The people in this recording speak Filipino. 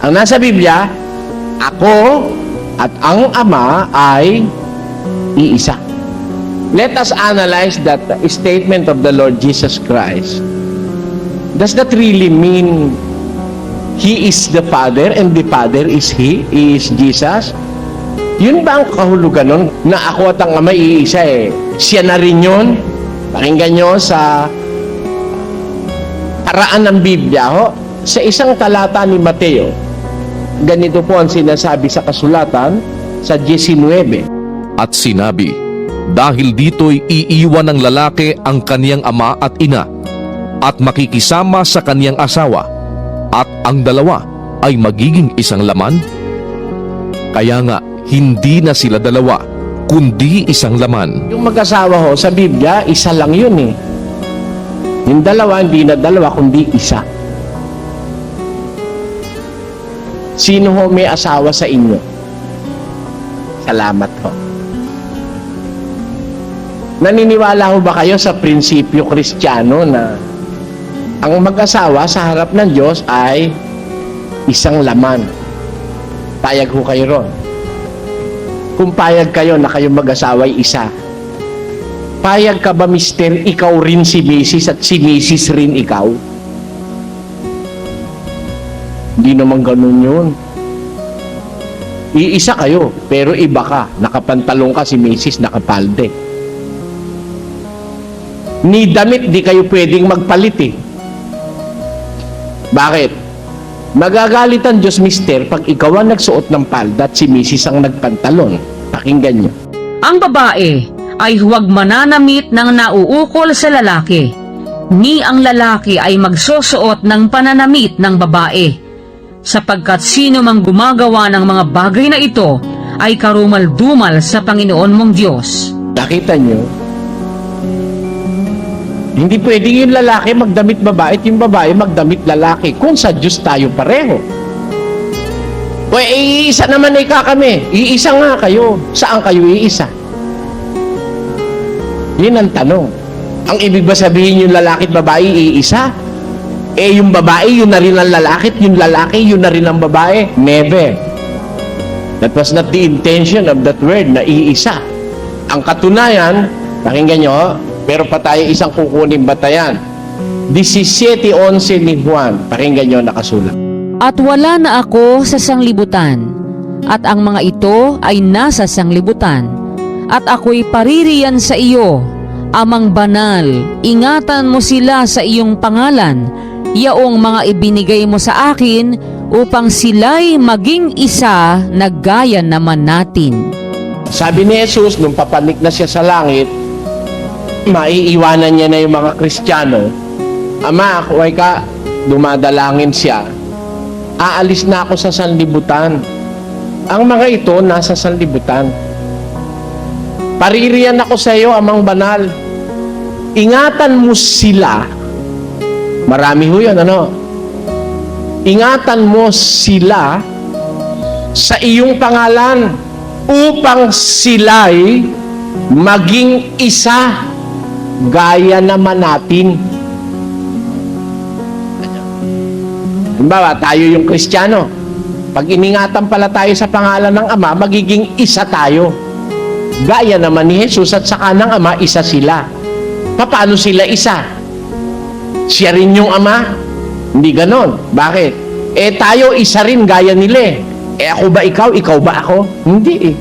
Ang nasa Biblia, ako at ang Ama ay iisa. Let us analyze that statement of the Lord Jesus Christ. Does that really mean He is the Father and the Father is He? He is Jesus? Yun ba ang kahulugan nun? Na ako at ang Ama iisa eh. Siya na rin yun. Pakinggan nyo sa paraan ng Biblia. Ho? Sa isang talata ni Mateo, ganito po ang sinasabi sa kasulatan sa 19. At sinabi, dahil dito'y iiwan ng lalaki ang kaniyang ama at ina, at makikisama sa kaniyang asawa, at ang dalawa ay magiging isang laman? Kaya nga, hindi na sila dalawa, kundi isang laman. Yung mag-asawa ho, sa Biblia, isa lang yun eh. Yung dalawa, hindi na dalawa, kundi isa. Sino ho may asawa sa inyo? Salamat ho. Naniniwala ho ba kayo sa prinsipyo Kristiyano na ang mag-asawa sa harap ng Diyos ay isang laman? Payag ho kayo ron. Kung payag kayo na kayong mag-asawa ay isa, payag ka ba, mister, ikaw rin si Mrs. at si Mrs. rin ikaw? Hindi naman ganun yun. Iisa kayo, pero iba ka. Nakapantalong ka, si Mrs. nakapalde. Ni damit, di kayo pwedeng magpalit eh. Bakit? Magagalit ang Diyos, mister, pag ikaw ang nagsuot ng palda at si Mrs. ang nagpantalon. Pakinggan nyo. Ang babae ay huwag mananamit ng nauukol sa lalaki, ni ang lalaki ay magsusuot ng pananamit ng babae, sapagkat sino mang gumagawa ng mga bagay na ito ay karumal-dumal sa Panginoon mong Diyos. Nakita nyo? Hindi pwedeng yung lalaki magdamit babae at yung babae magdamit lalaki. Kung sa Diyos tayo pareho. O iisa naman ay kami. Iisa nga kayo. Saan kayo iisa? Yun ang tanong. Ang ibig ba sabihin yung lalaki at babae iisa? Eh yung babae yun na rin ang lalaki at yung lalaki yun na rin ang babae? Never. That was not the intention of that word na iisa. Ang katunayan, pakinggan nyo, pero pa tayo isang kukunin batayan. 17:11 ni Juan. Pakinggan nyo nakasulat. At wala na ako sa sanglibutan, at ang mga ito ay nasa sanglibutan, at ako'y paririyan sa iyo, Amang banal, ingatan mo sila sa iyong pangalan, yaong mga ibinigay mo sa akin, upang sila'y maging isa na gaya naman natin. Sabi ni Jesus, nung papanik na siya sa langit, maiiwanan niya na yung mga Kristiyano. Ama, kuhay ka, dumadalangin siya. Aalis na ako sa sanlibutan. Ang mga ito nasa sanlibutan. Paririyan ako sa iyo, Amang banal. Ingatan mo sila. Marami ho yun, ano? Ingatan mo sila sa iyong pangalan upang sila'y maging isa gaya naman natin. Halimbawa, tayo yung Kristiyano. Pag iningatan pala tayo sa pangalan ng Ama, magiging isa tayo. Gaya naman ni Jesus at saka ng Ama, isa sila. Paano sila isa? Siya rin yung Ama? Hindi ganon. Bakit? Eh tayo isa rin gaya nila eh. Eh ako ba ikaw? Ikaw ba ako? Hindi eh.